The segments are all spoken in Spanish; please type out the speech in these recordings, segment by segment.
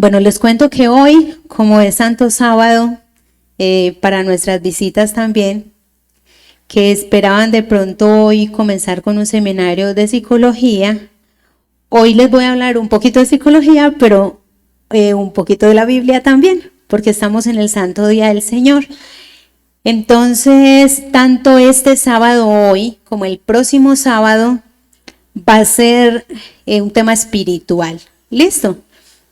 Bueno, les cuento que hoy, como es Santo Sábado, para nuestras visitas también, que esperaban de pronto hoy comenzar con un seminario de psicología, hoy les voy a hablar un poquito de psicología, pero un poquito de la Biblia también, porque estamos en el Santo Día del Señor. Entonces, tanto este sábado hoy como el próximo sábado va a ser un tema espiritual. ¿Listo?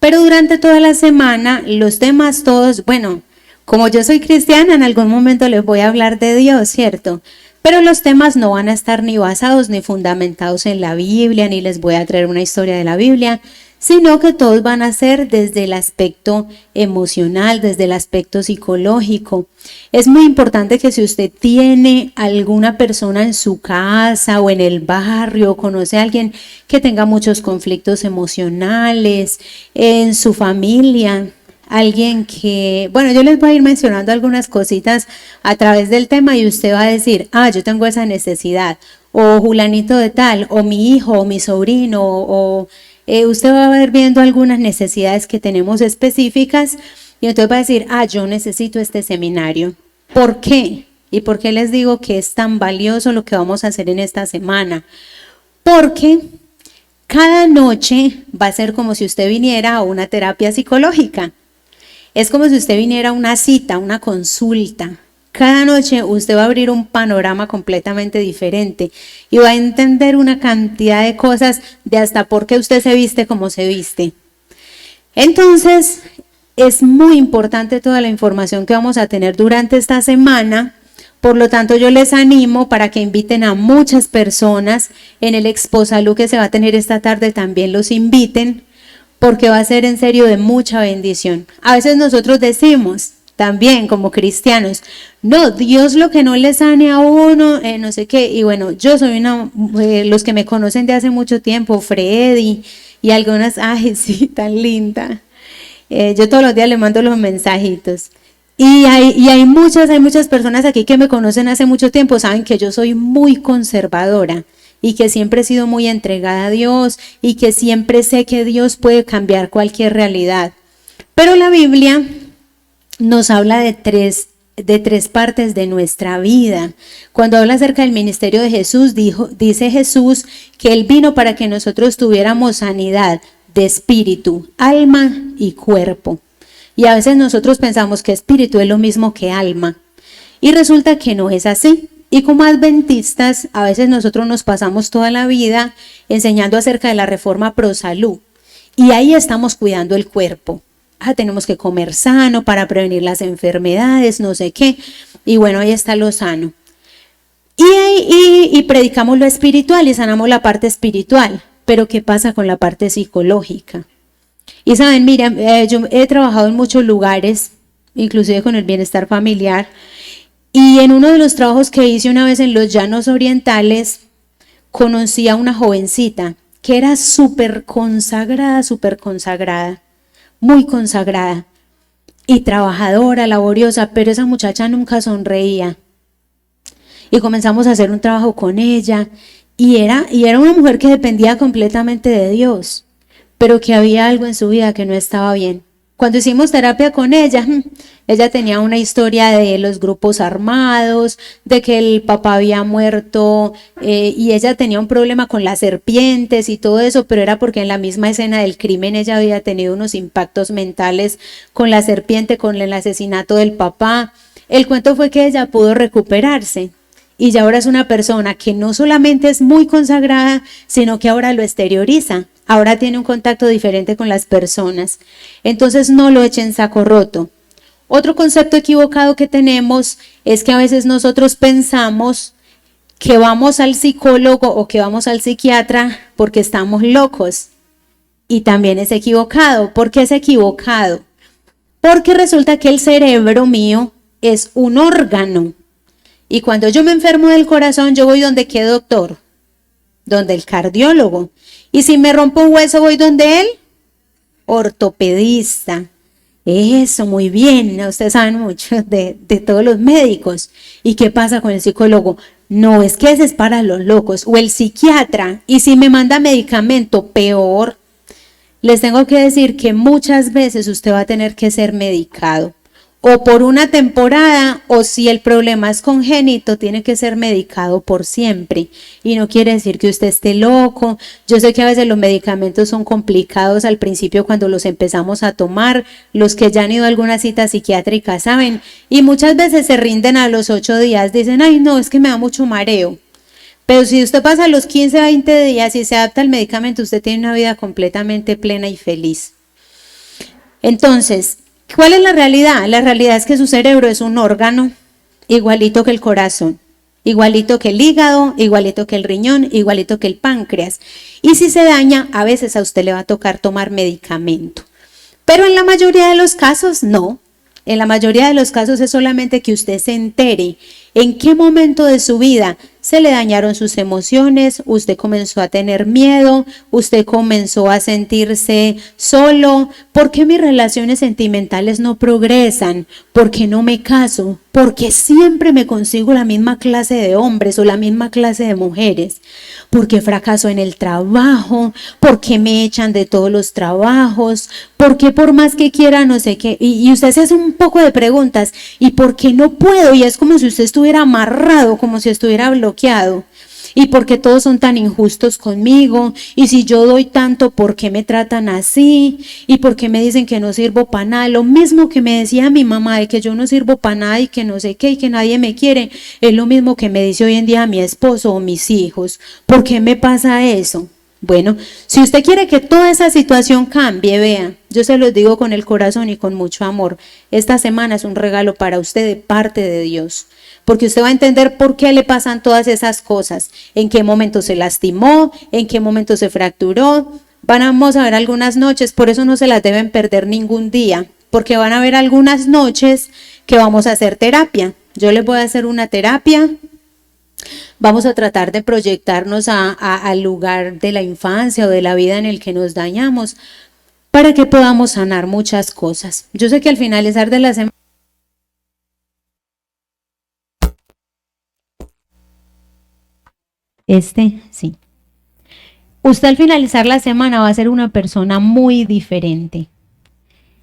Pero durante toda la semana, los temas todos, bueno, como yo soy cristiana, en algún momento les voy a hablar de Dios, ¿cierto? Pero los temas no van a estar ni basados ni fundamentados en la Biblia, ni les voy a traer una historia de la Biblia, sino que todos van a ser desde el aspecto emocional, desde el aspecto psicológico. Es muy importante que si usted tiene alguna persona en su casa o en el barrio, conoce a alguien que tenga muchos conflictos emocionales, en su familia, alguien que, bueno, yo les voy a ir mencionando algunas cositas a través del tema y usted va a decir, yo tengo esa necesidad, o Julanito de tal, o mi hijo, o mi sobrino, o usted va a ver viendo algunas necesidades que tenemos específicas y entonces va a decir, yo necesito este seminario. ¿Por qué? ¿Y por qué les digo que es tan valioso lo que vamos a hacer en esta semana? Porque cada noche va a ser como si usted viniera a una terapia psicológica. Es como si usted viniera a una cita, una consulta. Cada noche usted va a abrir un panorama completamente diferente y va a entender una cantidad de cosas de hasta por qué usted se viste como se viste. Entonces, es muy importante toda la información que vamos a tener durante esta semana. Por lo tanto, yo les animo para que inviten a muchas personas. En el Expo Salud que se va a tener esta tarde también los inviten, porque va a ser en serio de mucha bendición. A veces nosotros decimos, también como cristianos, no, Dios lo que no le sane a uno, no sé qué, y bueno, yo soy los que me conocen de hace mucho tiempo, Freddy, y algunas, sí, tan linda, yo todos los días le mando los mensajitos, y hay muchas personas aquí que me conocen hace mucho tiempo, saben que yo soy muy conservadora, y que siempre he sido muy entregada a Dios, y que siempre sé que Dios puede cambiar cualquier realidad, pero la Biblia nos habla de tres partes de nuestra vida. Cuando habla acerca del ministerio de Jesús, dice Jesús que Él vino para que nosotros tuviéramos sanidad de espíritu, alma y cuerpo. Y a veces nosotros pensamos que espíritu es lo mismo que alma. Y resulta que no es así. Y como adventistas, a veces nosotros nos pasamos toda la vida enseñando acerca de la reforma pro salud. Y ahí estamos cuidando el cuerpo. Tenemos que comer sano para prevenir las enfermedades, no sé qué. Y bueno, ahí está lo sano. Y predicamos lo espiritual y sanamos la parte espiritual. Pero ¿qué pasa con la parte psicológica? Y saben, mira, yo he trabajado en muchos lugares, inclusive con el bienestar familiar. Y en uno de los trabajos que hice una vez en los Llanos Orientales, conocí a una jovencita que era súper consagrada, muy consagrada y trabajadora, laboriosa, pero esa muchacha nunca sonreía. Y comenzamos a hacer un trabajo con ella y era una mujer que dependía completamente de Dios, pero que había algo en su vida que no estaba bien. Cuando hicimos terapia con ella tenía una historia de los grupos armados, de que el papá había muerto y ella tenía un problema con las serpientes y todo eso, pero era porque en la misma escena del crimen ella había tenido unos impactos mentales con la serpiente, con el asesinato del papá. El cuento fue que ella pudo recuperarse y ya ahora es una persona que no solamente es muy consagrada, sino que ahora lo exterioriza. Ahora tiene un contacto diferente con las personas. Entonces no lo echen en saco roto. Otro concepto equivocado que tenemos es que a veces nosotros pensamos que vamos al psicólogo o que vamos al psiquiatra porque estamos locos. Y también es equivocado. ¿Por qué es equivocado? Porque resulta que el cerebro mío es un órgano. Y cuando yo me enfermo del corazón, yo voy donde qué doctor, donde el cardiólogo. Y si me rompo un hueso, voy donde él, ortopedista. Eso, muy bien, ustedes saben mucho de todos los médicos. ¿Y qué pasa con el psicólogo? No, es que ese es para los locos. O el psiquiatra, y si me manda medicamento, peor. les tengo que decir que muchas veces usted va a tener que ser medicado. O por una temporada, o si el problema es congénito, tiene que ser medicado por siempre. Y no quiere decir que usted esté loco. Yo sé que a veces los medicamentos son complicados al principio cuando los empezamos a tomar. Los que ya han ido a alguna cita psiquiátrica saben. Y muchas veces se rinden a los 8 días. Dicen, ay no, es que me da mucho mareo. Pero si usted pasa los 15, 20 días y se adapta al medicamento, usted tiene una vida completamente plena y feliz. Entonces, ¿cuál es la realidad? La realidad es que su cerebro es un órgano igualito que el corazón, igualito que el hígado, igualito que el riñón, igualito que el páncreas. Y si se daña, a veces a usted le va a tocar tomar medicamento. Pero en la mayoría de los casos, no. En la mayoría de los casos es solamente que usted se entere en qué momento de su vida se le dañaron sus emociones, usted comenzó a tener miedo, usted comenzó a sentirse solo. ¿Por qué mis relaciones sentimentales no progresan? ¿Por qué no me caso? ¿Por qué siempre me consigo la misma clase de hombres o la misma clase de mujeres? ¿Por qué fracaso en el trabajo? ¿Por qué me echan de todos los trabajos? ¿Por qué por más que quiera no sé qué? Y usted se hace un poco de preguntas. ¿Y por qué no puedo? Y es como si usted estuviera amarrado, como si estuviera bloqueado. ¿Y por qué todos son tan injustos conmigo? Y si yo doy tanto, ¿por qué me tratan así? ¿Y por qué me dicen que no sirvo para nada? Lo mismo que me decía mi mamá de que yo no sirvo para nada y que no sé qué y que nadie me quiere, es lo mismo que me dice hoy en día mi esposo o mis hijos. ¿Por qué me pasa eso? Bueno, si usted quiere que toda esa situación cambie, vea, yo se los digo con el corazón y con mucho amor, esta semana es un regalo para usted de parte de Dios, porque usted va a entender por qué le pasan todas esas cosas, en qué momento se lastimó, en qué momento se fracturó. Vamos a ver algunas noches, por eso no se las deben perder ningún día, porque van a haber algunas noches que vamos a hacer terapia. Yo les voy a hacer una terapia. Vamos a tratar de proyectarnos al lugar de la infancia o de la vida en el que nos dañamos para que podamos sanar muchas cosas. Yo sé que al finalizar de la semana sí. Usted al finalizar la semana va a ser una persona muy diferente.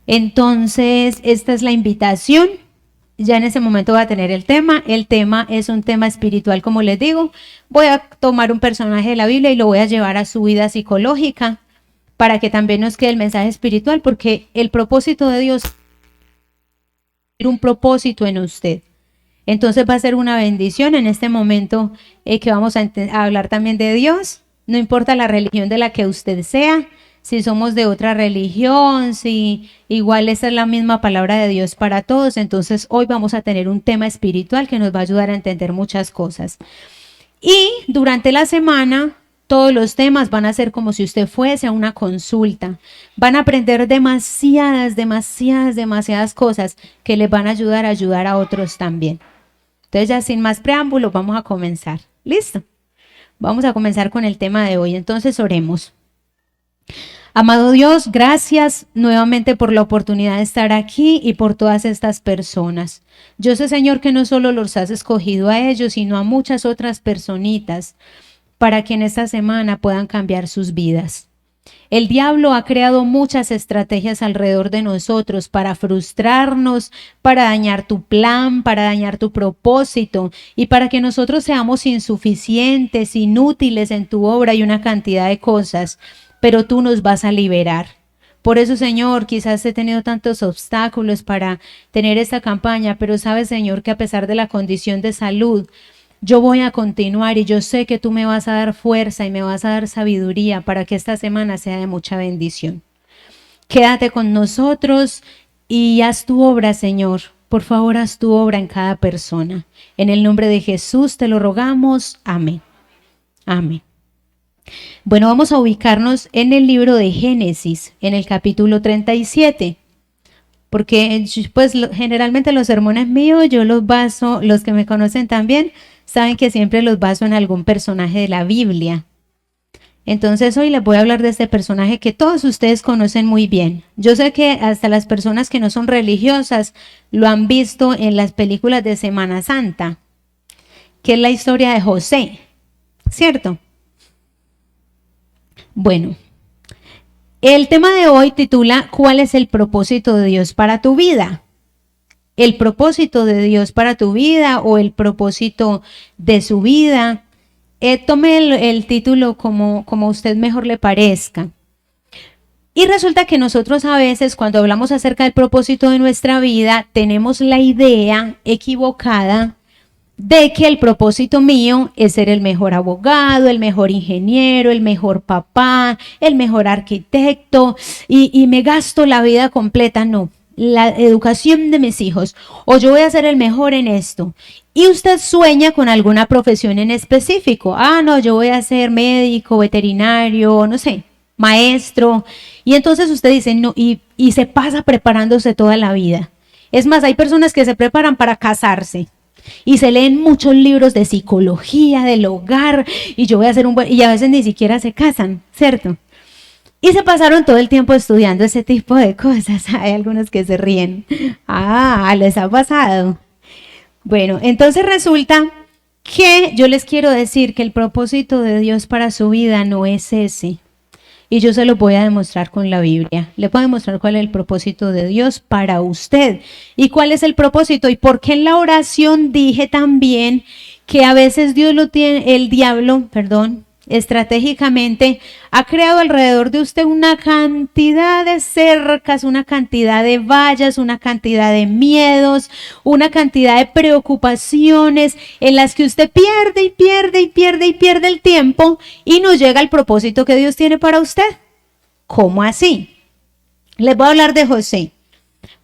Entonces, esta es la invitación. Ya en ese momento va a tener el tema. El tema es un tema espiritual, como les digo. Voy a tomar un personaje de la Biblia y lo voy a llevar a su vida psicológica para que también nos quede el mensaje espiritual, porque el propósito de Dios es un propósito en usted. Entonces va a ser una bendición en este momento que vamos a hablar también de Dios. No importa la religión de la que usted sea, si somos de otra religión, si igual esa es la misma palabra de Dios para todos. Entonces hoy vamos a tener un tema espiritual que nos va a ayudar a entender muchas cosas. Y durante la semana todos los temas van a ser como si usted fuese a una consulta. Van a aprender demasiadas cosas que les van a ayudar a otros también. Entonces ya sin más preámbulos vamos a comenzar. ¿Listo? Vamos a comenzar con el tema de hoy. Entonces oremos. Amado Dios, gracias nuevamente por la oportunidad de estar aquí y por todas estas personas. Yo sé, Señor, que no solo los has escogido a ellos, sino a muchas otras personitas para que en esta semana puedan cambiar sus vidas. El diablo ha creado muchas estrategias alrededor de nosotros para frustrarnos, para dañar tu plan, para dañar tu propósito y para que nosotros seamos insuficientes, inútiles en tu obra y una cantidad de cosas. Pero tú nos vas a liberar. Por eso, Señor, quizás he tenido tantos obstáculos para tener esta campaña, pero sabes, Señor, que a pesar de la condición de salud, yo voy a continuar y yo sé que tú me vas a dar fuerza y me vas a dar sabiduría para que esta semana sea de mucha bendición. Quédate con nosotros y haz tu obra, Señor. Por favor, haz tu obra en cada persona. En el nombre de Jesús te lo rogamos. Amén. Amén. Bueno, vamos a ubicarnos en el libro de Génesis, en el capítulo 37, porque pues generalmente los sermones míos yo los baso, los que me conocen también saben que siempre los baso en algún personaje de la Biblia. Entonces hoy les voy a hablar de este personaje que todos ustedes conocen muy bien. Yo sé que hasta las personas que no son religiosas lo han visto en las películas de Semana Santa, que es la historia de José, ¿cierto? Bueno, El tema de hoy titula ¿Cuál es el propósito de Dios para tu vida? El propósito de Dios para tu vida o el propósito de su vida. Tome el título como a usted mejor le parezca. Y resulta que nosotros a veces cuando hablamos acerca del propósito de nuestra vida tenemos la idea equivocada de que el propósito mío es ser el mejor abogado, el mejor ingeniero, el mejor papá, el mejor arquitecto y me gasto la vida completa. No, la educación de mis hijos o yo voy a ser el mejor en esto. Y usted sueña con alguna profesión en específico. No, yo voy a ser médico, veterinario, no sé, maestro. Y entonces usted dice, no, y se pasa preparándose toda la vida. Es más, hay personas que se preparan para casarse. Y se leen muchos libros de psicología, del hogar, y yo voy a hacer un buen... Y a veces ni siquiera se casan, ¿cierto? Y se pasaron todo el tiempo estudiando ese tipo de cosas. Hay algunos que se ríen. Les ha pasado. Bueno, entonces resulta que yo les quiero decir que el propósito de Dios para su vida no es ese. Y yo se lo voy a demostrar con la Biblia. Le puedo demostrar cuál es el propósito de Dios para usted. Y cuál es el propósito. Y por qué en la oración dije también que a veces Dios lo tiene, el diablo, estratégicamente ha creado alrededor de usted una cantidad de cercas, una cantidad de vallas, una cantidad de miedos, una cantidad de preocupaciones en las que usted pierde y pierde y pierde y pierde el tiempo y no llega al propósito que Dios tiene para usted. ¿Cómo así? Les voy a hablar de José.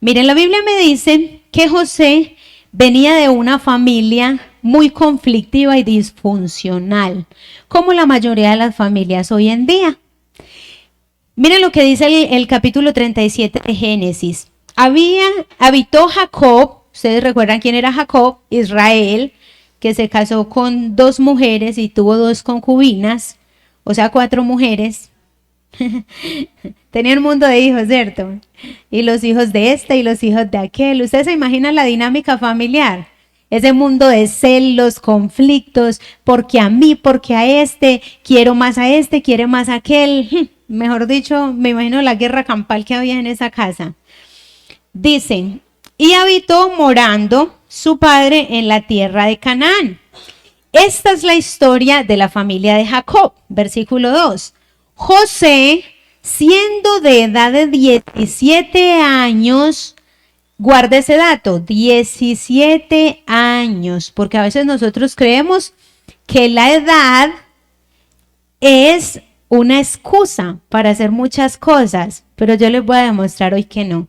Miren, la Biblia me dice que José venía de una familia muy conflictiva y disfuncional, como la mayoría de las familias hoy en día. Miren lo que dice el capítulo 37 de Génesis. Habitó Jacob, ustedes recuerdan quién era Jacob, Israel, que se casó con 2 mujeres y tuvo 2 concubinas, o sea 4 mujeres. Tenía un mundo de hijos, ¿cierto? Y los hijos de este y los hijos de aquel. ¿Ustedes se imaginan la dinámica familiar? Ese mundo de celos, conflictos, porque a mí, porque a este, quiero más a este, quiere más a aquel. Mejor dicho, me imagino la guerra campal que había en esa casa. Dicen, y habitó morando su padre en la tierra de Canaán. Esta es la historia de la familia de Jacob, versículo 2. José, siendo de edad de 17 años, guarda ese dato, 17 años, porque a veces nosotros creemos que la edad es una excusa para hacer muchas cosas, pero yo les voy a demostrar hoy que no.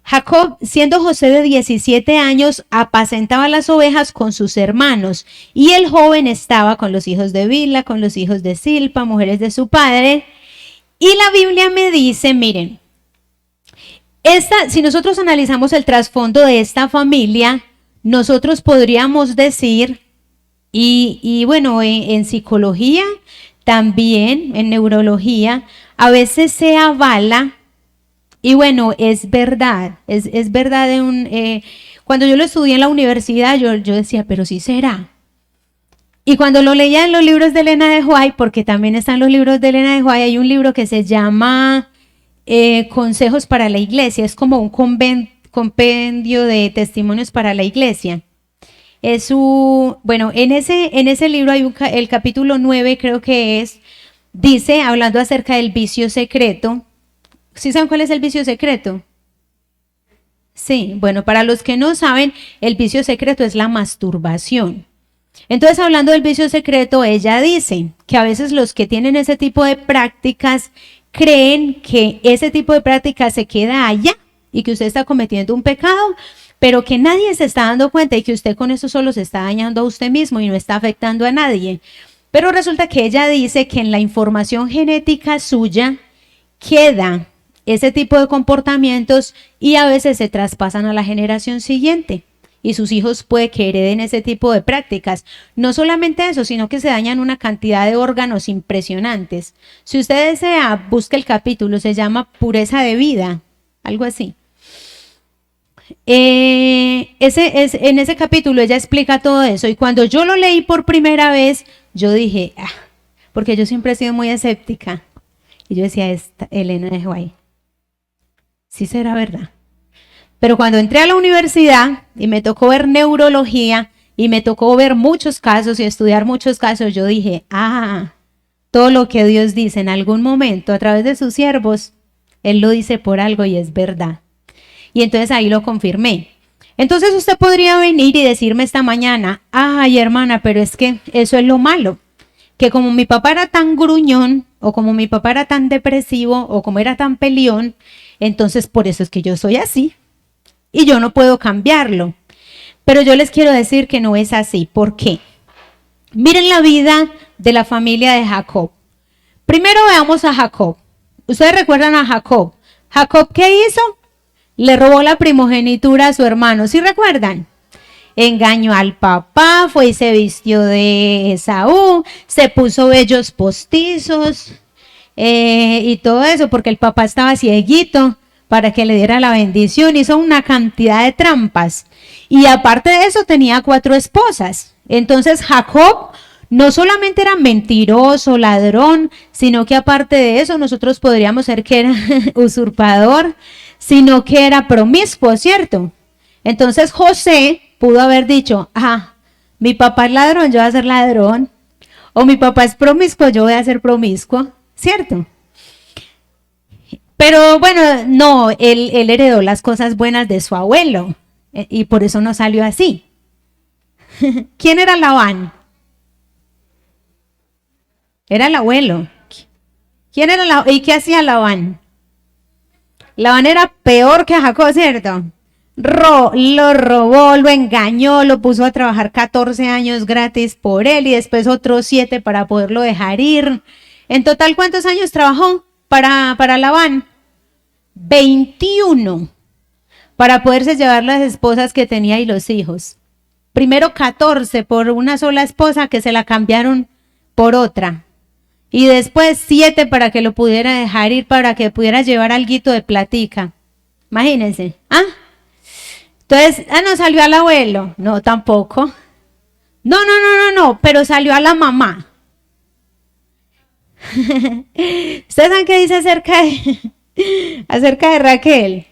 Jacob, siendo José de 17 años, apacentaba las ovejas con sus hermanos, y el joven estaba con los hijos de Bilha, con los hijos de Silpa, mujeres de su padre, y la Biblia me dice, miren, si nosotros analizamos el trasfondo de esta familia, nosotros podríamos decir, y bueno, en psicología, también en neurología, a veces se avala, y bueno, es verdad, es verdad. Cuando yo lo estudié en la universidad, yo decía, pero sí será. Y cuando lo leía en los libros de Elena de White, porque también están los libros de Elena de White, hay un libro que se llama Consejos para la Iglesia, es como un compendio de testimonios para la iglesia. Bueno, en ese libro hay el capítulo 9, creo que dice, hablando acerca del vicio secreto. ¿Sí saben cuál es el vicio secreto? Sí, bueno, para los que no saben, el vicio secreto es la masturbación. Entonces, hablando del vicio secreto, ella dice que a veces los que tienen ese tipo de prácticas creen que ese tipo de prácticas se queda allá y que usted está cometiendo un pecado, pero que nadie se está dando cuenta y que usted con eso solo se está dañando a usted mismo y no está afectando a nadie. Pero resulta que ella dice que en la información genética suya queda ese tipo de comportamientos y a veces se traspasan a la generación siguiente y sus hijos puede que hereden ese tipo de prácticas. No solamente eso, sino que se dañan una cantidad de órganos impresionantes. Si usted desea, busque el capítulo, se llama Pureza de Vida, algo así. En ese capítulo ella explica todo eso y cuando yo lo leí por primera vez, yo dije, porque yo siempre he sido muy escéptica. Y yo decía, esta Elena de Guay, sí será verdad. Pero cuando entré a la universidad y me tocó ver neurología y me tocó ver muchos casos y estudiar muchos casos, yo dije, todo lo que Dios dice en algún momento a través de sus siervos, Él lo dice por algo y es verdad. Y entonces ahí lo confirmé. Entonces usted podría venir y decirme esta mañana, ay hermana, pero es que eso es lo malo, que como mi papá era tan gruñón, o como mi papá era tan depresivo, o como era tan peleón, entonces por eso es que yo soy así, y yo no puedo cambiarlo. Pero yo les quiero decir que no es así. ¿Por qué? Miren la vida de la familia de Jacob. Primero veamos a Jacob. Ustedes recuerdan a Jacob. ¿Jacob qué hizo? Le robó la primogenitura a su hermano. ¿Sí recuerdan? Engañó al papá, fue y se vistió de Esaú, se puso vellos postizos y todo eso porque el papá estaba cieguito para que le diera la bendición. Hizo una cantidad de trampas y aparte de eso tenía 4 esposas. Entonces Jacob no solamente era mentiroso, ladrón, sino que aparte de eso nosotros podríamos ser que era usurpador, sino que era promiscuo, ¿cierto? Entonces José pudo haber dicho, mi papá es ladrón, yo voy a ser ladrón, o mi papá es promiscuo, yo voy a ser promiscuo, ¿cierto? Pero bueno, no, él heredó las cosas buenas de su abuelo y por eso no salió así. ¿Quién era Labán? Era el abuelo. ¿Quién era Labán? ¿Y qué hacía Labán? Labán era peor que Jacob, ¿cierto? Lo robó, lo engañó, lo puso a trabajar 14 años gratis por él y después otros 7 para poderlo dejar ir. En total, ¿cuántos años trabajó para Labán? 21 para poderse llevar las esposas que tenía y los hijos. Primero 14 por una sola esposa que se la cambiaron por otra. Y después 7 para que lo pudiera dejar ir, para que pudiera llevar alguito de platica. Imagínense. Entonces, no salió al abuelo. No, tampoco. No, pero salió a la mamá. ¿Ustedes saben qué dice acerca de Raquel?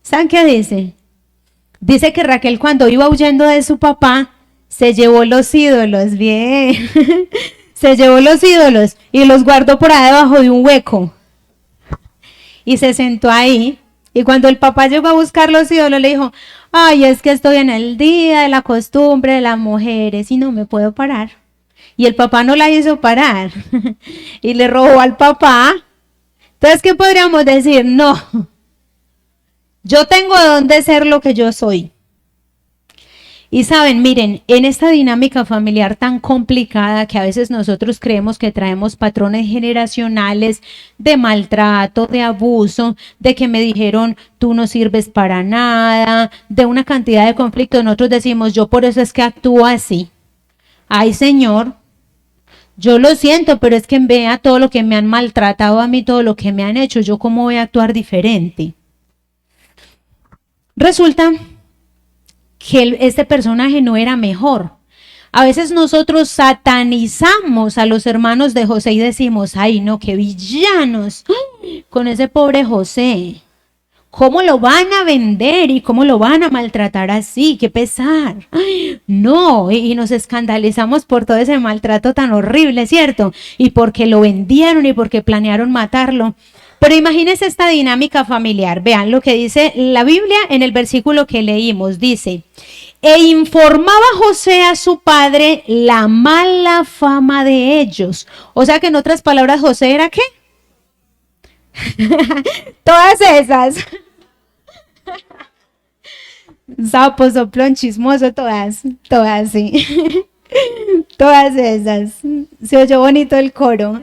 ¿Saben qué dice? Dice que Raquel cuando iba huyendo de su papá, se llevó los ídolos, bien. Se llevó los ídolos y los guardó por ahí debajo de un hueco. Y se sentó ahí. Y cuando el papá llegó a buscar los ídolos, le dijo, ay, es que estoy en el día de la costumbre de las mujeres y no me puedo parar. Y el papá no la hizo parar. Y le robó al papá. Entonces, ¿qué podríamos decir? No. Yo tengo donde ser lo que yo soy. Y saben, miren, en esta dinámica familiar tan complicada que a veces nosotros creemos que traemos patrones generacionales de maltrato, de abuso, de que me dijeron tú no sirves para nada, de una cantidad de conflictos, nosotros decimos yo por eso es que actúo así. Ay Señor, yo lo siento, pero es que vea todo lo que me han maltratado a mí, todo lo que me han hecho, yo cómo voy a actuar diferente. Resulta que este personaje no era mejor. A veces nosotros satanizamos a los hermanos de José y decimos, ay no, qué villanos con ese pobre José. ¿Cómo lo van a vender y cómo lo van a maltratar así? ¡Qué pesar! Ay, no, y nos escandalizamos por todo ese maltrato tan horrible, ¿cierto? Y porque lo vendieron y porque planearon matarlo. Pero imagínense esta dinámica familiar. Vean lo que dice la Biblia en el versículo que leímos. Dice, e informaba José a su padre la mala fama de ellos. O sea que en otras palabras, José era ¿qué? Todas esas. Sapo, soplón, chismoso, todas, sí. Todas esas. Se oyó bonito el coro.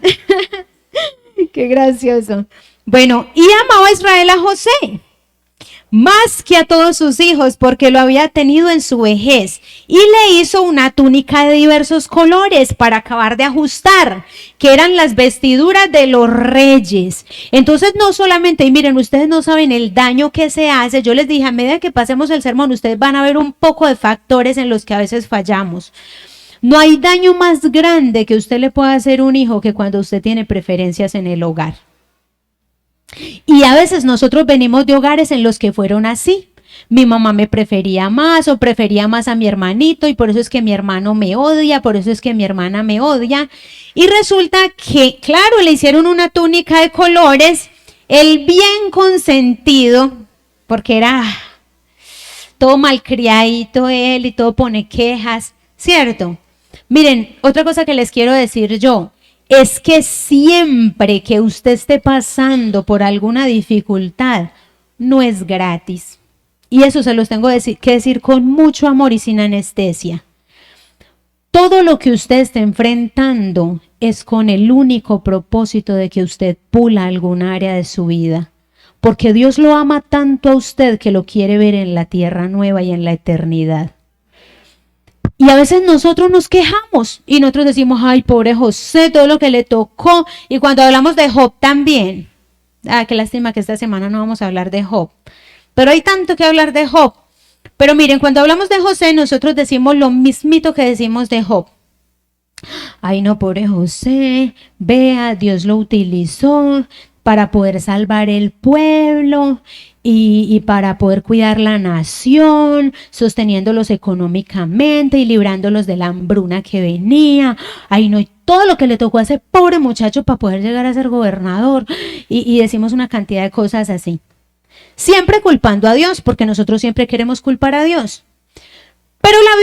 Qué gracioso. Bueno, y amaba a Israel a José, más que a todos sus hijos, porque lo había tenido en su vejez, y le hizo una túnica de diversos colores para acabar de ajustar, que eran las vestiduras de los reyes. Entonces no solamente, y miren, ustedes no saben el daño que se hace. Yo les dije, a medida que pasemos el sermón, ustedes van a ver un poco de factores en los que a veces fallamos. No hay daño más grande que usted le pueda hacer a un hijo que cuando usted tiene preferencias en el hogar. Y a veces nosotros venimos de hogares en los que fueron así. Mi mamá me prefería más o prefería más a mi hermanito y por eso es que mi hermano me odia, por eso es que mi hermana me odia. Y resulta que, claro, le hicieron una túnica de colores, el bien consentido, porque era todo malcriadito él y todo pone quejas, ¿cierto? Miren, otra cosa que les quiero decir yo, es que siempre que usted esté pasando por alguna dificultad, no es gratis. Y eso se los tengo que decir con mucho amor y sin anestesia. Todo lo que usted esté enfrentando es con el único propósito de que usted pula alguna área de su vida. Porque Dios lo ama tanto a usted que lo quiere ver en la tierra nueva y en la eternidad. Y a veces nosotros nos quejamos y nosotros decimos, ay, pobre José, todo lo que le tocó. Y cuando hablamos de Job también. Qué lástima que esta semana no vamos a hablar de Job. Pero hay tanto que hablar de Job. Pero miren, cuando hablamos de José, nosotros decimos lo mismito que decimos de Job. Ay, no, pobre José, vea, Dios lo utilizó para poder salvar el pueblo y para poder cuidar la nación, sosteniéndolos económicamente y librándolos de la hambruna que venía. Ay, no, y todo lo que le tocó a ese pobre muchacho para poder llegar a ser gobernador. Y decimos una cantidad de cosas así. Siempre culpando a Dios, porque nosotros siempre queremos culpar a Dios. Pero la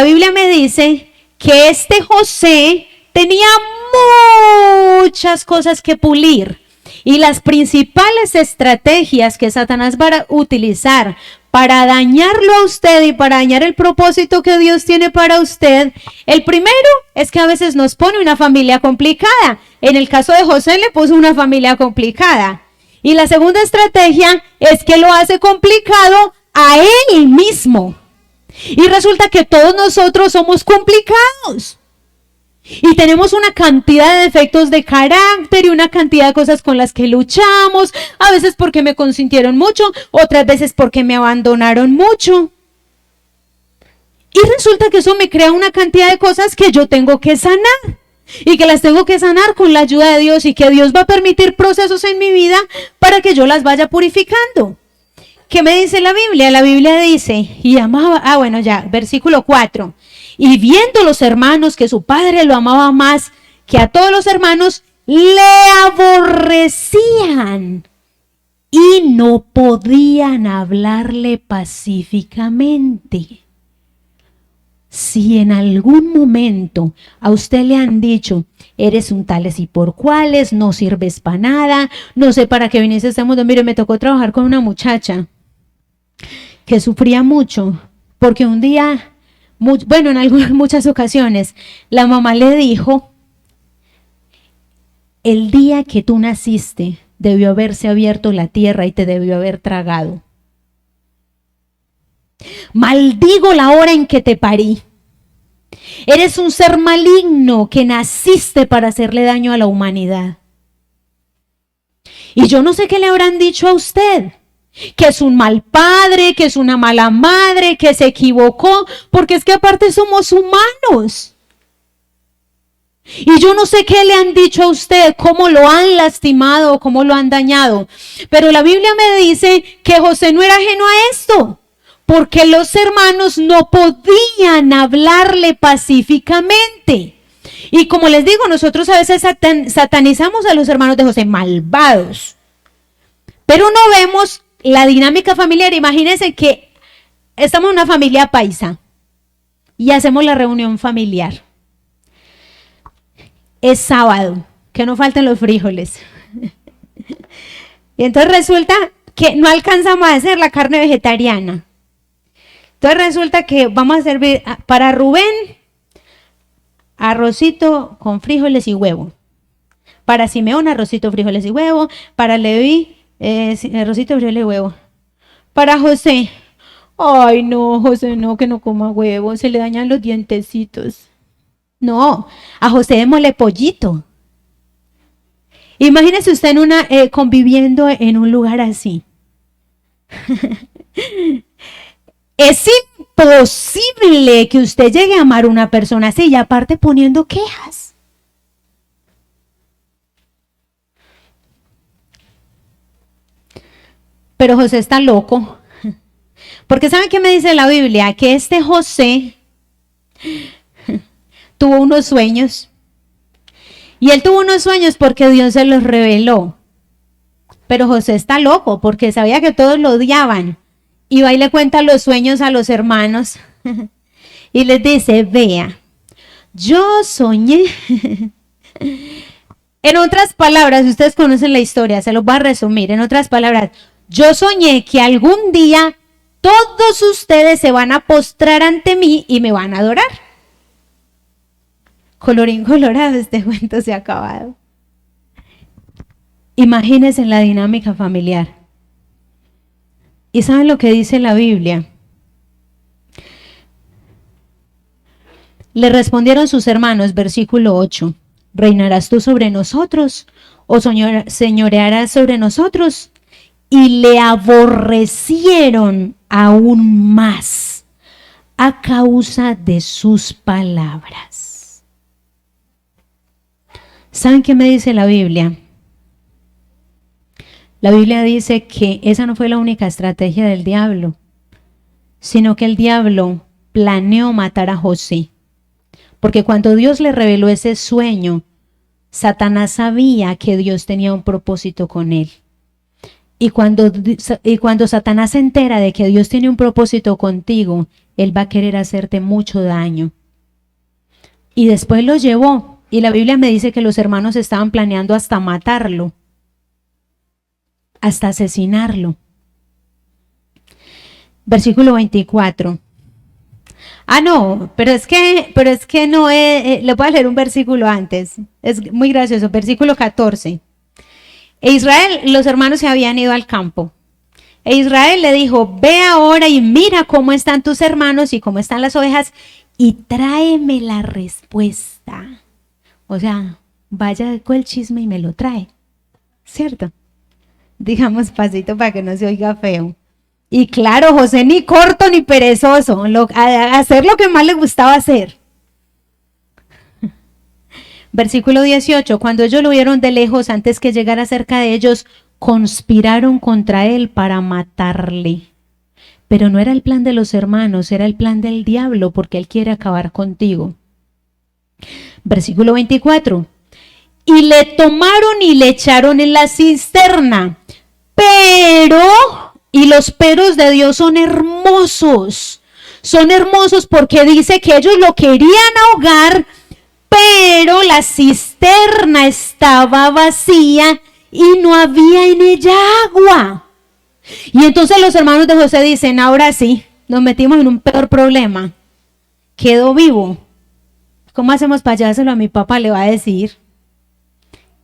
Biblia me dice que este José tenía muchas cosas que pulir. Y las principales estrategias que Satanás va a utilizar para dañarlo a usted y para dañar el propósito que Dios tiene para usted, el primero es que a veces nos pone una familia complicada. En el caso de José le puso una familia complicada. Y la segunda estrategia es que lo hace complicado a él mismo. Y resulta que todos nosotros somos complicados. Y tenemos una cantidad de defectos de carácter y una cantidad de cosas con las que luchamos. A veces porque me consintieron mucho, otras veces porque me abandonaron mucho. Y resulta que eso me crea una cantidad de cosas que yo tengo que sanar. Y que las tengo que sanar con la ayuda de Dios y que Dios va a permitir procesos en mi vida para que yo las vaya purificando. ¿Qué me dice la Biblia? La Biblia dice, y amaba, versículo 4. Y viendo los hermanos que su padre lo amaba más que a todos los hermanos, le aborrecían y no podían hablarle pacíficamente. Si en algún momento a usted le han dicho, eres un tales y por cuales, no sirves para nada, no sé para qué viniste a este mundo. Mire, me tocó trabajar con una muchacha que sufría mucho, porque un día, en muchas ocasiones, la mamá le dijo, el día que tú naciste, debió haberse abierto la tierra y te debió haber tragado. Maldigo la hora en que te parí. Eres un ser maligno que naciste para hacerle daño a la humanidad. Y yo no sé qué le habrán dicho a usted, que es un mal padre, que es una mala madre, que se equivocó, porque es que aparte somos humanos. Y yo no sé qué le han dicho a usted, cómo lo han lastimado, cómo lo han dañado. Pero la Biblia me dice que José no era ajeno a esto, porque los hermanos no podían hablarle pacíficamente. Y como les digo, nosotros a veces satanizamos a los hermanos de José, malvados. Pero no vemos la dinámica familiar. Imagínense que estamos en una familia paisa y hacemos la reunión familiar. Es sábado, que no falten los frijoles. Y entonces resulta que no alcanzamos a hacer la carne vegetariana. Entonces resulta que vamos a servir para Rubén arrocito con frijoles y huevo. Para Simeón arrocito, frijoles y huevo. Para Leví arrocito, frijoles y huevo. Para José, ay no, José no, que no coma huevo, se le dañan los dientecitos. No, a José démosle pollito. Imagínese usted conviviendo en un lugar así. Es imposible que usted llegue a amar a una persona así y aparte poniendo quejas. Pero José está loco. Porque ¿saben qué me dice la Biblia? Que este José tuvo unos sueños. Y él tuvo unos sueños porque Dios se los reveló. Pero José está loco porque sabía que todos lo odiaban. Y va y le cuenta los sueños a los hermanos. Y les dice, vea, yo soñé. En otras palabras, ustedes conocen la historia, se los voy a resumir. En otras palabras, yo soñé que algún día todos ustedes se van a postrar ante mí y me van a adorar. Colorín colorado, este cuento se ha acabado. Imagínense la dinámica familiar. ¿Y saben lo que dice la Biblia? Le respondieron sus hermanos, versículo 8, ¿reinarás tú sobre nosotros o señorearás sobre nosotros? Y le aborrecieron aún más a causa de sus palabras. ¿Saben qué me dice la Biblia? La Biblia dice que esa no fue la única estrategia del diablo, sino que el diablo planeó matar a José. Porque cuando Dios le reveló ese sueño, Satanás sabía que Dios tenía un propósito con él. Y cuando Satanás se entera de que Dios tiene un propósito contigo, él va a querer hacerte mucho daño. Y después lo llevó. Y la Biblia me dice que los hermanos estaban planeando hasta matarlo, hasta asesinarlo. Versículo 24. No, pero es que no le voy a leer un versículo antes. Es muy gracioso. Versículo 14. E Israel, los hermanos se habían ido al campo. E Israel le dijo, ve ahora y mira cómo están tus hermanos y cómo están las ovejas y tráeme la respuesta. O sea, vaya con el chisme y me lo trae. ¿Cierto? Digamos pasito para que no se oiga feo. Y claro, José ni corto ni perezoso, hacer lo que más le gustaba hacer. Versículo 18, cuando ellos lo vieron de lejos, antes que llegara cerca de ellos, conspiraron contra él para matarle. Pero no era el plan de los hermanos, era el plan del diablo, porque él quiere acabar contigo. Versículo 24, y le tomaron y le echaron en la cisterna, pero... Y los peros de Dios son hermosos porque dice que ellos lo querían ahogar, pero la cisterna estaba vacía y no había en ella agua. Y entonces los hermanos de José dicen, ahora sí, nos metimos en un peor problema. Quedó vivo. ¿Cómo hacemos para llevárselo a mi papá? Le va a decir.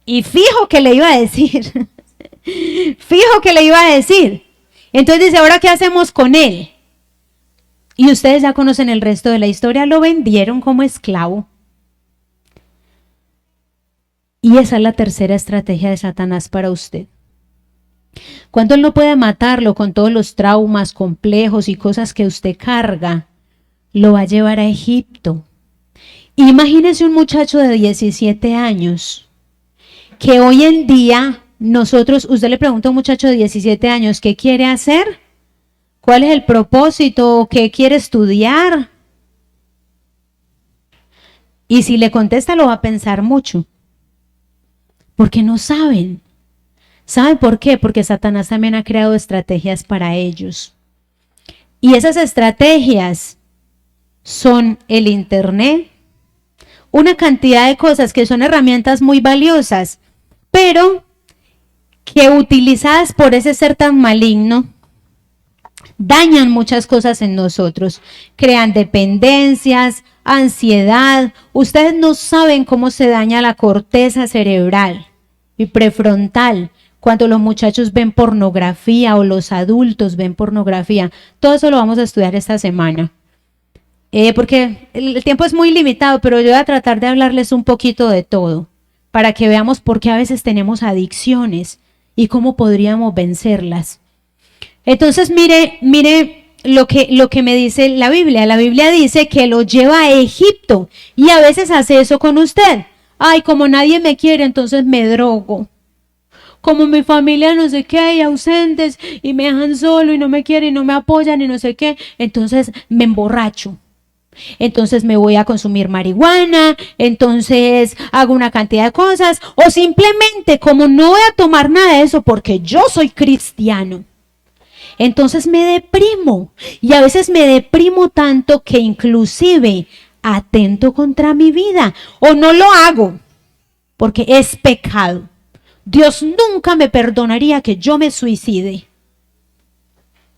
Y fijo que le iba a decir. Fijo que le iba a decir. Entonces dice, ¿ahora qué hacemos con él? Y ustedes ya conocen el resto de la historia, lo vendieron como esclavo. Y esa es la tercera estrategia de Satanás para usted. Cuando él no puede matarlo con todos los traumas complejos y cosas que usted carga, lo va a llevar a Egipto. Imagínese un muchacho de 17 años que hoy en día... usted le pregunta a un muchacho de 17 años, ¿qué quiere hacer? ¿Cuál es el propósito? ¿Qué quiere estudiar? Y si le contesta, lo va a pensar mucho. Porque no saben. ¿Saben por qué? Porque Satanás también ha creado estrategias para ellos. Y esas estrategias son el internet, una cantidad de cosas que son herramientas muy valiosas, pero... que utilizadas por ese ser tan maligno, dañan muchas cosas en nosotros, crean dependencias, ansiedad. Ustedes no saben cómo se daña la corteza cerebral y prefrontal cuando los muchachos ven pornografía o los adultos ven pornografía. Todo eso lo vamos a estudiar esta semana. Porque el tiempo es muy limitado, pero yo voy a tratar de hablarles un poquito de todo, para que veamos por qué a veces tenemos adicciones y cómo podríamos vencerlas. Entonces, mire lo que me dice la Biblia. La Biblia dice que lo lleva a Egipto y a veces hace eso con usted. Ay, como nadie me quiere, entonces me drogo. Como mi familia no sé qué, hay ausentes y me dejan solo y no me quieren y no me apoyan y no sé qué, entonces me emborracho. Entonces me voy a consumir marihuana, entonces hago una cantidad de cosas, o simplemente como no voy a tomar nada de eso porque yo soy cristiano, entonces me deprimo y a veces me deprimo tanto que inclusive atento contra mi vida o no lo hago porque es pecado. Dios nunca me perdonaría que yo me suicide.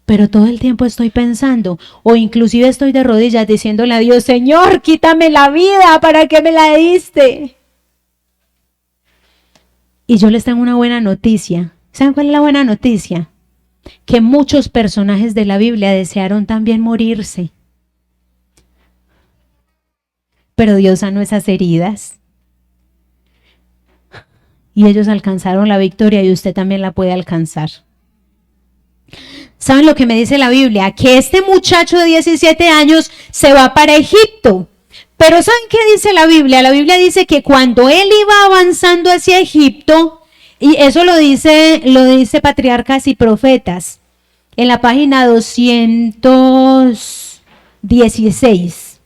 Pero todo el tiempo estoy pensando, o inclusive estoy de rodillas diciéndole a Dios, Señor, quítame la vida, ¿para qué me la diste? Y yo les tengo una buena noticia. ¿Saben cuál es la buena noticia? Que muchos personajes de la Biblia desearon también morirse. Pero Dios sanó esas heridas. Y ellos alcanzaron la victoria y usted también la puede alcanzar. ¿Saben lo que me dice la Biblia? Que este muchacho de 17 años se va para Egipto. Pero ¿saben qué dice la Biblia? La Biblia dice que cuando él iba avanzando hacia Egipto, y eso lo dice Patriarcas y Profetas, en la página 216.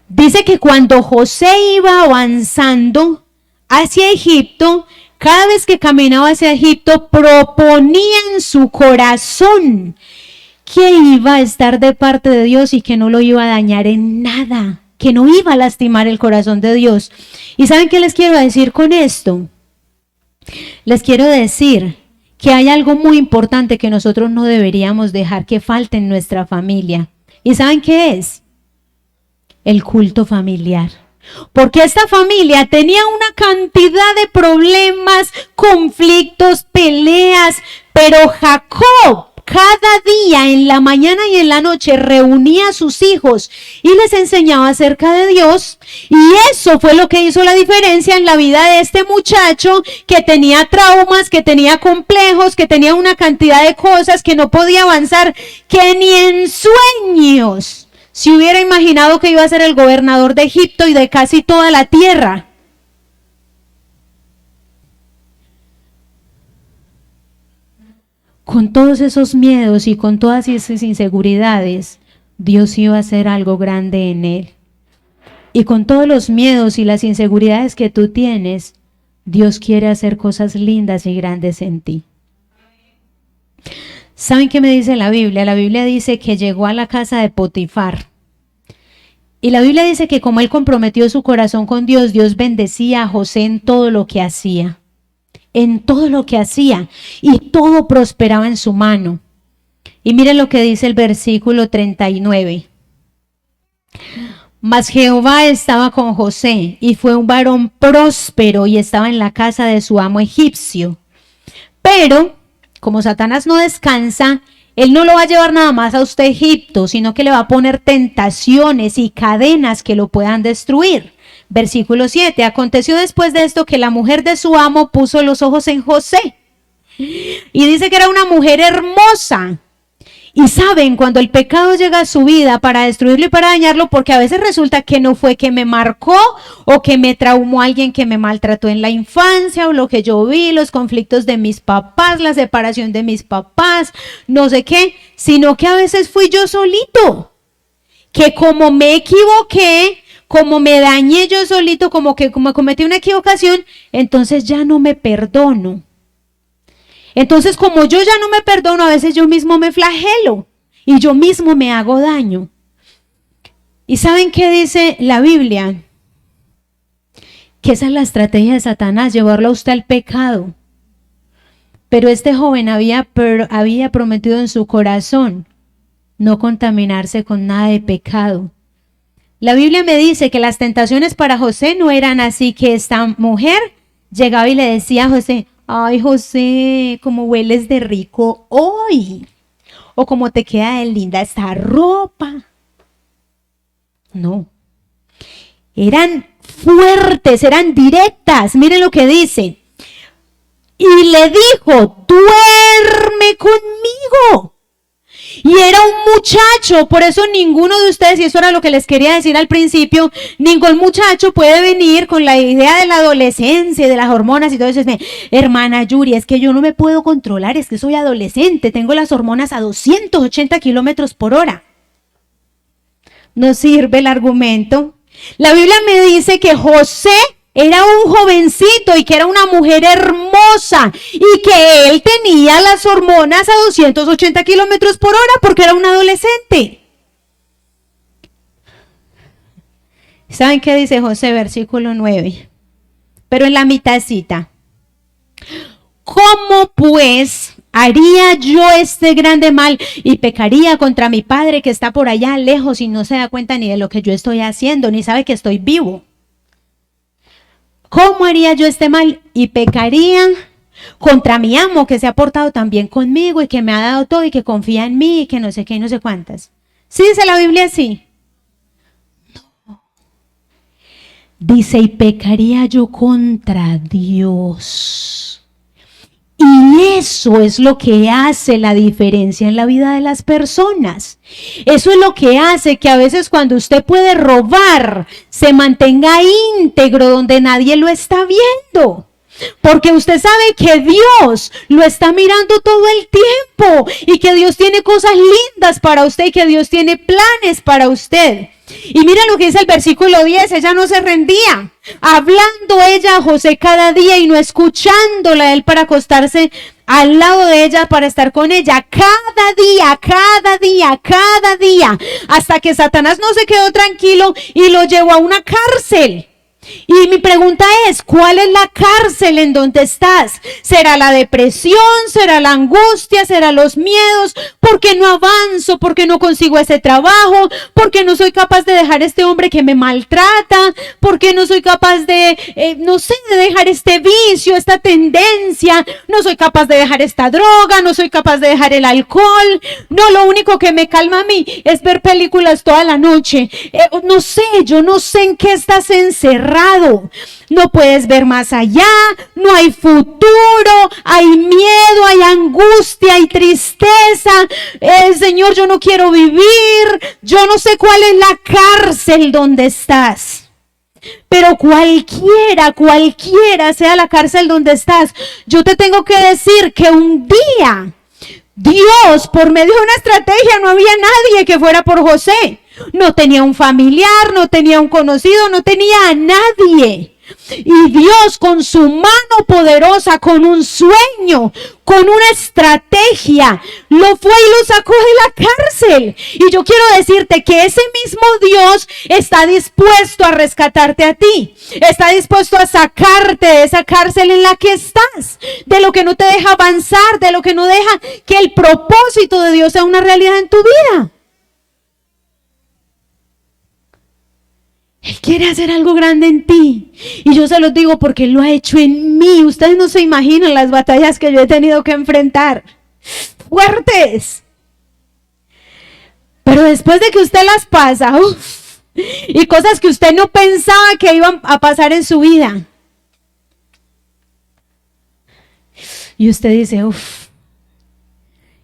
Dice que cuando José iba avanzando hacia Egipto, cada vez que caminaba hacia Egipto, proponía en su corazón que iba a estar de parte de Dios y que no lo iba a dañar en nada, que no iba a lastimar el corazón de Dios. ¿Y saben qué les quiero decir con esto? Les quiero decir que hay algo muy importante que nosotros no deberíamos dejar que falte en nuestra familia. ¿Y saben qué es? El culto familiar. Porque esta familia tenía una cantidad de problemas, conflictos, peleas, pero Jacob cada día en la mañana y en la noche reunía a sus hijos y les enseñaba acerca de Dios, y eso fue lo que hizo la diferencia en la vida de este muchacho que tenía traumas, que tenía complejos, que tenía una cantidad de cosas, que no podía avanzar, que ni en sueños se hubiera imaginado que iba a ser el gobernador de Egipto y de casi toda la tierra. Con todos esos miedos y con todas esas inseguridades, Dios iba a hacer algo grande en él. Y con todos los miedos y las inseguridades que tú tienes, Dios quiere hacer cosas lindas y grandes en ti. ¿Saben qué me dice la Biblia? La Biblia dice que llegó a la casa de Potifar. Y la Biblia dice que como él comprometió su corazón con Dios, Dios bendecía a José en todo lo que hacía. En todo lo que hacía. Y todo prosperaba en su mano. Y miren lo que dice el versículo 39. Mas Jehová estaba con José, y fue un varón próspero, y estaba en la casa de su amo egipcio. Pero, como Satanás no descansa, él no lo va a llevar nada más a usted a Egipto, sino que le va a poner tentaciones y cadenas que lo puedan destruir. Versículo 7. Aconteció después de esto que la mujer de su amo puso los ojos en José. Y dice que era una mujer hermosa. Y saben, cuando el pecado llega a su vida para destruirlo y para dañarlo, porque a veces resulta que no fue que me marcó o que me traumó alguien que me maltrató en la infancia, o lo que yo vi, los conflictos de mis papás, la separación de mis papás, no sé qué, sino que a veces fui yo solito, que como me equivoqué, como me dañé yo solito, como cometí una equivocación, entonces ya no me perdono. Entonces, como yo ya no me perdono, a veces yo mismo me flagelo y yo mismo me hago daño. ¿Y saben qué dice la Biblia? Que esa es la estrategia de Satanás, llevarlo a usted al pecado. Pero este joven había prometido en su corazón no contaminarse con nada de pecado. La Biblia me dice que las tentaciones para José no eran así, que esta mujer llegaba y le decía a José: ay, José, cómo hueles de rico hoy, o cómo te queda de linda esta ropa. No, eran fuertes, eran directas. Miren lo que dice. Y le dijo: duerme conmigo. Y era un muchacho, por eso ninguno de ustedes, y eso era lo que les quería decir al principio, ningún muchacho puede venir con la idea de la adolescencia y de las hormonas y todo eso. Hermana Yuri, es que yo no me puedo controlar, es que soy adolescente, tengo las hormonas a 280 kilómetros por hora. No sirve el argumento. La Biblia me dice que José era un jovencito y que era una mujer hermosa y que él tenía las hormonas a 280 kilómetros por hora porque era un adolescente. ¿Saben qué dice José? Versículo 9. Pero en la mitadcita. ¿Cómo pues haría yo este grande mal y pecaría contra mi padre que está por allá lejos y no se da cuenta ni de lo que yo estoy haciendo, ni sabe que estoy vivo? ¿Cómo haría yo este mal y pecaría contra mi amo que se ha portado tan bien conmigo y que me ha dado todo y que confía en mí y que no sé qué y no sé cuántas? ¿Sí dice la Biblia así? No. Dice, y pecaría yo contra Dios. Y eso es lo que hace la diferencia en la vida de las personas. Eso es lo que hace que a veces cuando usted puede robar, se mantenga íntegro donde nadie lo está viendo. Porque usted sabe que Dios lo está mirando todo el tiempo y que Dios tiene cosas lindas para usted y que Dios tiene planes para usted. Y mira lo que dice el versículo 10, ella no se rendía, hablando ella a José cada día y no escuchándola a él para acostarse al lado de ella para estar con ella, cada día, hasta que Satanás no se quedó tranquilo y lo llevó a una cárcel. Y mi pregunta es, ¿cuál es la cárcel en donde estás? ¿Será la depresión? ¿Será la angustia? ¿Será los miedos? ¿Por qué no avanzo? ¿Por qué no consigo ese trabajo? ¿Por qué no soy capaz de dejar este hombre que me maltrata? ¿Por qué no soy capaz de, de dejar este vicio, esta tendencia? No soy capaz de dejar esta droga, no soy capaz de dejar el alcohol. No, lo único que me calma a mí es ver películas toda la noche. Yo no sé en qué estás encerrado. No puedes ver más allá, no hay futuro, hay miedo, hay angustia, hay tristeza. Señor, yo no quiero vivir, yo no sé cuál es la cárcel donde estás. Pero cualquiera sea la cárcel donde estás, yo te tengo que decir que un día Dios, por medio de una estrategia, no había nadie que fuera por José. No tenía un familiar, no tenía un conocido, no tenía a nadie. Y Dios con su mano poderosa, con un sueño, con una estrategia, lo fue y lo sacó de la cárcel. Y yo quiero decirte que ese mismo Dios está dispuesto a rescatarte a ti. Está dispuesto a sacarte de esa cárcel en la que estás, de lo que no te deja avanzar, de lo que no deja que el propósito de Dios sea una realidad en tu vida. Él quiere hacer algo grande en ti. Y yo se los digo porque Él lo ha hecho en mí. Ustedes no se imaginan las batallas que yo he tenido que enfrentar. Fuertes. Pero después de que usted las pasa, y cosas que usted no pensaba que iban a pasar en su vida. Y usted dice,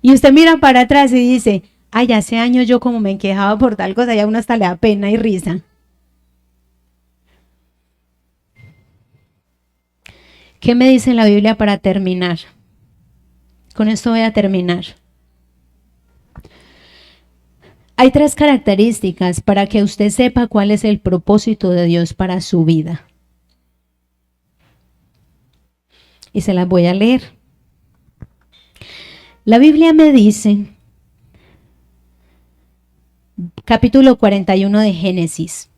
y usted mira para atrás y dice, ay, hace años yo como me quejaba por tal cosa, y a uno hasta le da pena y risa. ¿Qué me dice la Biblia para terminar? Con esto voy a terminar. Hay 3 características para que usted sepa cuál es el propósito de Dios para su vida. Y se las voy a leer. La Biblia me dice, capítulo 41 de Génesis,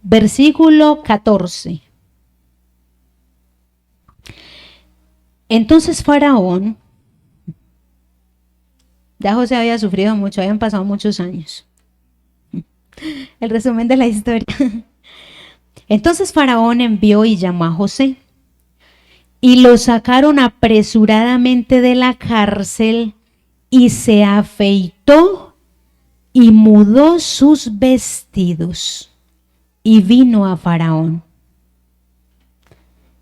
versículo 14. Entonces Faraón, ya José había sufrido mucho, habían pasado muchos años. El resumen de la historia. Entonces Faraón envió y llamó a José y lo sacaron apresuradamente de la cárcel y se afeitó y mudó sus vestidos y vino a Faraón.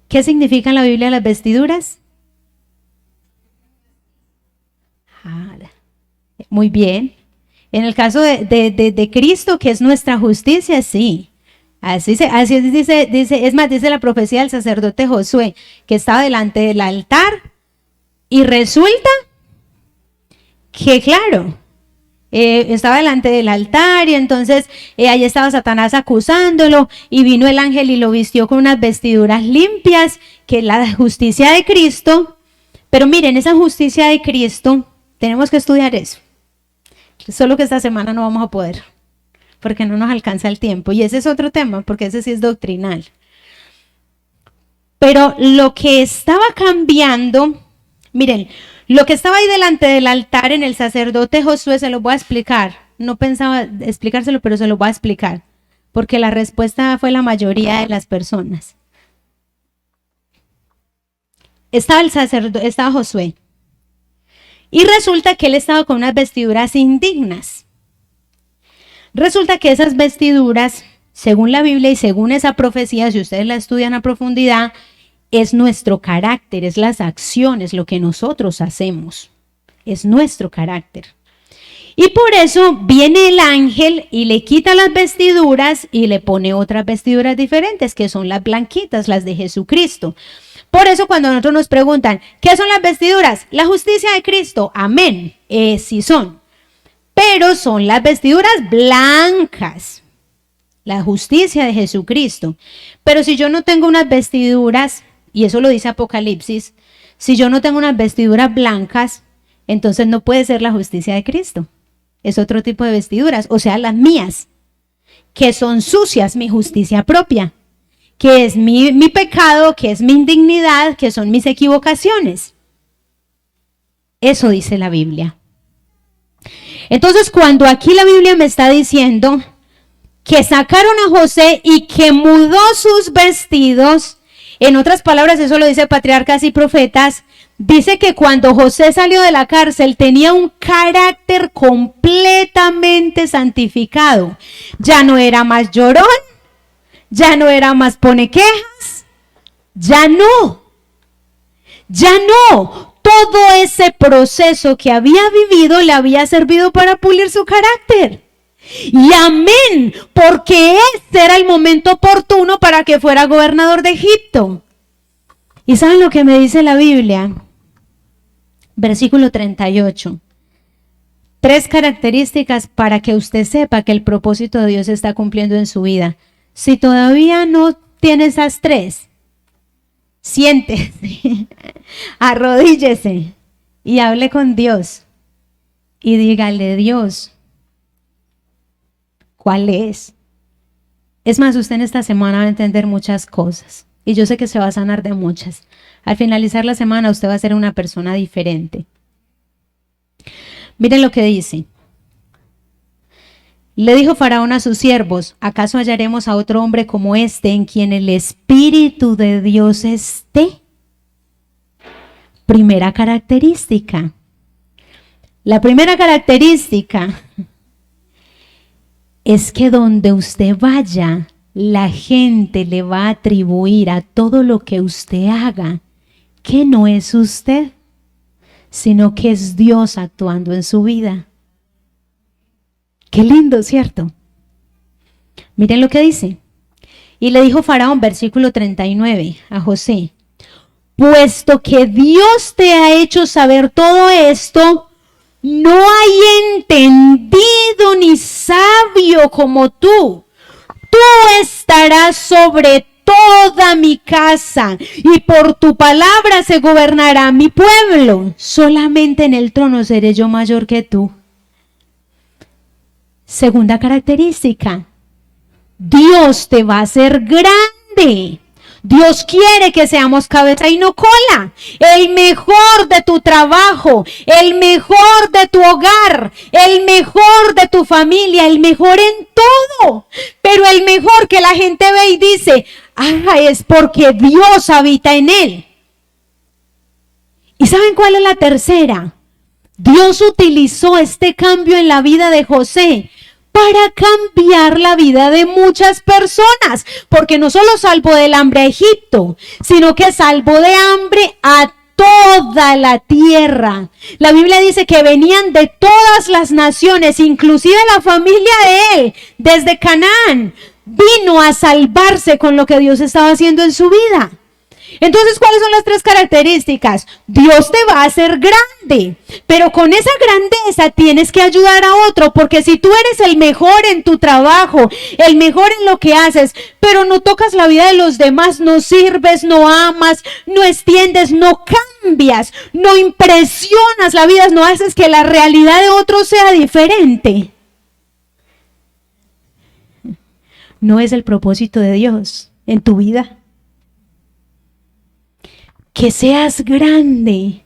¿Qué significan en la Biblia las vestiduras? Muy bien. En el caso de Cristo, que es nuestra justicia, sí. Así dice, es más, dice la profecía del sacerdote Josué, que estaba delante del altar y resulta que, claro, estaba delante del altar y entonces ahí estaba Satanás acusándolo y vino el ángel y lo vistió con unas vestiduras limpias, que es la justicia de Cristo. Pero miren, esa justicia de Cristo, tenemos que estudiar eso. Solo que esta semana no vamos a poder, porque no nos alcanza el tiempo. Y ese es otro tema, porque ese sí es doctrinal. Pero lo que estaba cambiando, miren, lo que estaba ahí delante del altar en el sacerdote Josué, se lo voy a explicar. No pensaba explicárselo, pero se lo voy a explicar, porque la respuesta fue la mayoría de las personas. Estaba Josué. Y resulta que él estaba con unas vestiduras indignas. Resulta que esas vestiduras, según la Biblia y según esa profecía, si ustedes la estudian a profundidad, es nuestro carácter, es las acciones, lo que nosotros hacemos. Es nuestro carácter. Y por eso viene el ángel y le quita las vestiduras y le pone otras vestiduras diferentes, que son las blanquitas, las de Jesucristo. Por eso cuando nosotros nos preguntan, ¿qué son las vestiduras? La justicia de Cristo, amén, sí son. Pero son las vestiduras blancas, la justicia de Jesucristo. Pero si yo no tengo unas vestiduras, y eso lo dice Apocalipsis, si yo no tengo unas vestiduras blancas, entonces no puede ser la justicia de Cristo. Es otro tipo de vestiduras, o sea, las mías, que son sucias, mi justicia propia, que es mi pecado, que es mi indignidad, que son mis equivocaciones. Eso dice la Biblia. Entonces, cuando aquí la Biblia me está diciendo que sacaron a José y que mudó sus vestidos, en otras palabras, eso lo dice Patriarcas y Profetas, dice que cuando José salió de la cárcel tenía un carácter completamente santificado. Ya no era más llorón, ya no era más pone quejas, ya no. Todo ese proceso que había vivido le había servido para pulir su carácter. Y amén, porque ese era el momento oportuno para que fuera gobernador de Egipto. ¿Y saben lo que me dice la Biblia? Versículo 38. 3 características para que usted sepa que el propósito de Dios se está cumpliendo en su vida. Si todavía no tiene esas 3, siéntese, arrodíllese y hable con Dios y dígale, Dios, ¿cuál es? Es más, usted en esta semana va a entender muchas cosas y yo sé que se va a sanar de muchas. Al finalizar la semana usted va a ser una persona diferente. Miren lo que dice. Le dijo Faraón a sus siervos, ¿acaso hallaremos a otro hombre como este en quien el Espíritu de Dios esté? Primera característica. La primera característica es que donde usted vaya, la gente le va a atribuir a todo lo que usted haga que no es usted, sino que es Dios actuando en su vida. Qué lindo, ¿cierto? Miren lo que dice. Y le dijo Faraón, versículo 39, a José, puesto que Dios te ha hecho saber todo esto, no hay entendido ni sabio como tú. Tú estarás sobre toda mi casa y por tu palabra se gobernará mi pueblo. Solamente en el trono seré yo mayor que tú. Segunda característica, Dios te va a hacer grande. Dios quiere que seamos cabeza y no cola. El mejor de tu trabajo, el mejor de tu hogar, el mejor de tu familia, el mejor en todo. Pero el mejor que la gente ve y dice, es porque Dios habita en él. ¿Y saben cuál es la tercera? Dios utilizó este cambio en la vida de José para cambiar la vida de muchas personas, porque no solo salvó del hambre a Egipto, sino que salvó de hambre a toda la tierra. La Biblia dice que venían de todas las naciones, inclusive la familia de él, desde Canaán, vino a salvarse con lo que Dios estaba haciendo en su vida. Entonces, ¿cuáles son las tres características? Dios te va a hacer grande, pero con esa grandeza tienes que ayudar a otro, porque si tú eres el mejor en tu trabajo, el mejor en lo que haces, pero no tocas la vida de los demás, no sirves, no amas, no extiendes, no cambias, no impresionas la vida, no haces que la realidad de otros sea diferente, no es el propósito de Dios en tu vida. Que seas grande,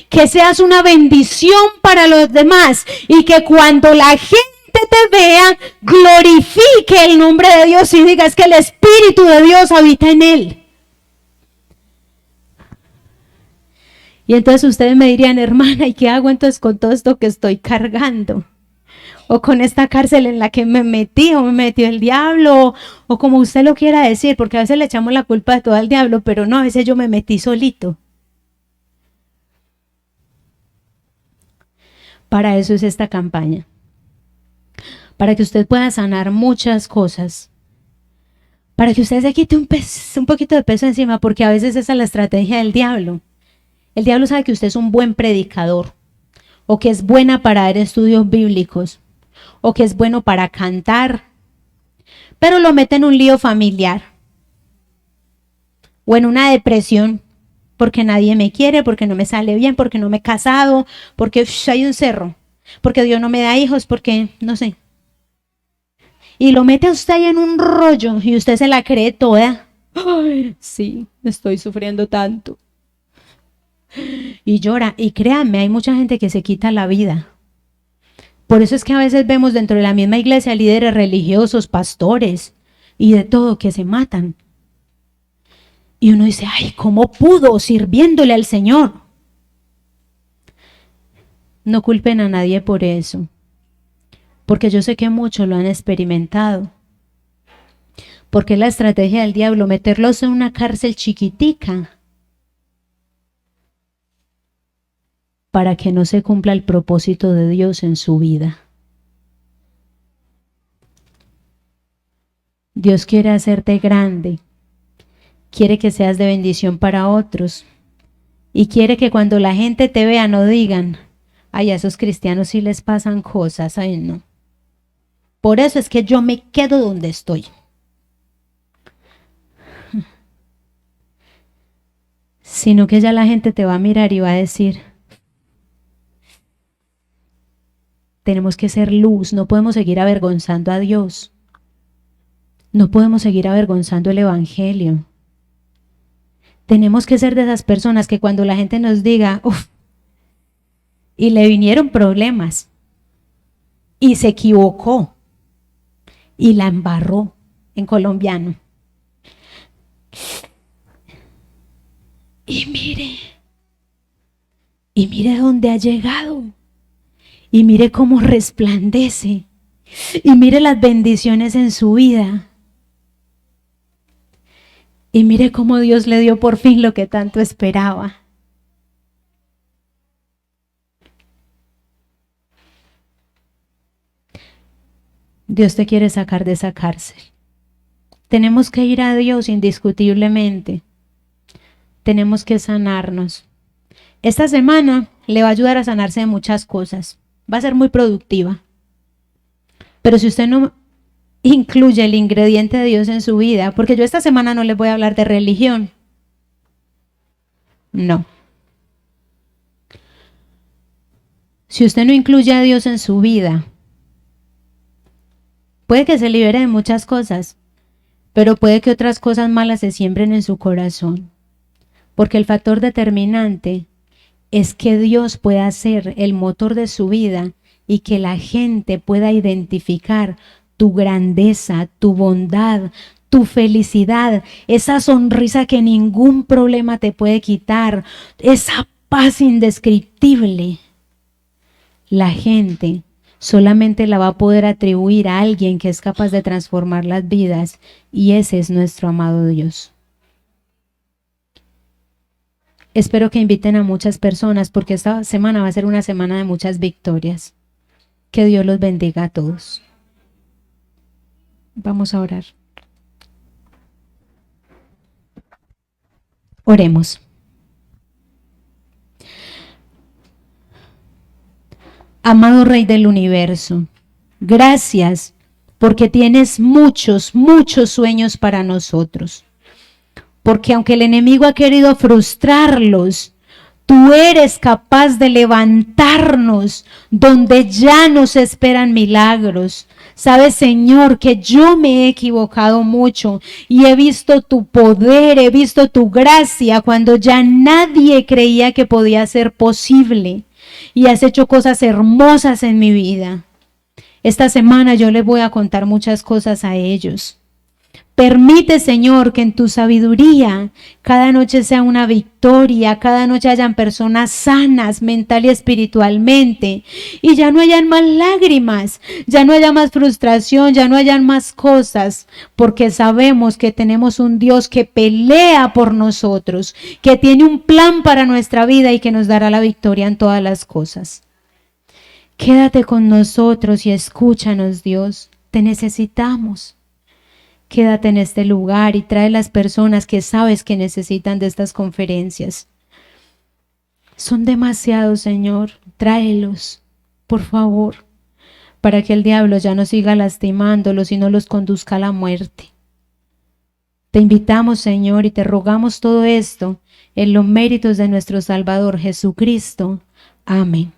que seas una bendición para los demás y que cuando la gente te vea, glorifique el nombre de Dios y diga, es que el Espíritu de Dios habita en él. Y entonces ustedes me dirían, hermana, ¿y qué hago entonces con todo esto que estoy cargando? O con esta cárcel en la que me metí, o me metió el diablo, o como usted lo quiera decir, porque a veces le echamos la culpa de todo al diablo, pero no, a veces yo me metí solito. Para eso es esta campaña, para que usted pueda sanar muchas cosas, para que usted se quite un poquito de peso encima, porque a veces esa es la estrategia del diablo. El diablo sabe que usted es un buen predicador, o que es buena para dar estudios bíblicos, o que es bueno para cantar, pero lo mete en un lío familiar o en una depresión porque nadie me quiere, porque no me sale bien, porque no me he casado, porque hay un cerro, porque Dios no me da hijos, porque no sé. Y lo mete a usted ahí en un rollo y usted se la cree toda. Ay, sí, estoy sufriendo tanto. Y llora, y créanme, hay mucha gente que se quita la vida. Por eso es que a veces vemos dentro de la misma iglesia líderes religiosos, pastores y de todo que se matan. Y uno dice, ay, ¿cómo pudo sirviéndole al Señor? No culpen a nadie por eso, porque yo sé que muchos lo han experimentado. Porque es la estrategia del diablo, meterlos en una cárcel chiquitica para que no se cumpla el propósito de Dios en su vida. Dios quiere hacerte grande, quiere que seas de bendición para otros y quiere que cuando la gente te vea no digan, ay, a esos cristianos sí les pasan cosas, ay no. Por eso es que yo me quedo donde estoy. Sino que ya la gente te va a mirar y va a decir, tenemos que ser luz, no podemos seguir avergonzando a Dios. No podemos seguir avergonzando el Evangelio. Tenemos que ser de esas personas que cuando la gente nos diga, uff, y le vinieron problemas, y se equivocó, y la embarró en colombiano. Y mire dónde ha llegado. Y mire cómo resplandece. Y mire las bendiciones en su vida. Y mire cómo Dios le dio por fin lo que tanto esperaba. Dios te quiere sacar de esa cárcel. Tenemos que ir a Dios indiscutiblemente. Tenemos que sanarnos. Esta semana le va a ayudar a sanarse de muchas cosas. Va a ser muy productiva. Pero si usted no incluye el ingrediente de Dios en su vida, porque yo esta semana no les voy a hablar de religión. No. Si usted no incluye a Dios en su vida, puede que se libere de muchas cosas, pero puede que otras cosas malas se siembren en su corazón. Porque el factor determinante es que Dios pueda ser el motor de su vida y que la gente pueda identificar tu grandeza, tu bondad, tu felicidad, esa sonrisa que ningún problema te puede quitar, esa paz indescriptible. La gente solamente la va a poder atribuir a alguien que es capaz de transformar las vidas, y ese es nuestro amado Dios. Espero que inviten a muchas personas porque esta semana va a ser una semana de muchas victorias. Que Dios los bendiga a todos. Vamos a orar. Oremos. Amado Rey del universo, gracias porque tienes muchos, muchos sueños para nosotros. Porque aunque el enemigo ha querido frustrarlos, tú eres capaz de levantarnos donde ya nos esperan milagros. Sabes, Señor, que yo me he equivocado mucho y he visto tu poder, he visto tu gracia cuando ya nadie creía que podía ser posible. Y has hecho cosas hermosas en mi vida. Esta semana yo les voy a contar muchas cosas a ellos. Permite, Señor, que en tu sabiduría cada noche sea una victoria, cada noche hayan personas sanas mental y espiritualmente y ya no hayan más lágrimas, ya no haya más frustración, ya no hayan más cosas, porque sabemos que tenemos un Dios que pelea por nosotros, que tiene un plan para nuestra vida y que nos dará la victoria en todas las cosas. Quédate con nosotros y escúchanos, Dios, te necesitamos. Quédate en este lugar y trae las personas que sabes que necesitan de estas conferencias. Son demasiados, Señor. Tráelos, por favor, para que el diablo ya no siga lastimándolos y no los conduzca a la muerte. Te invitamos, Señor, y te rogamos todo esto en los méritos de nuestro Salvador Jesucristo. Amén.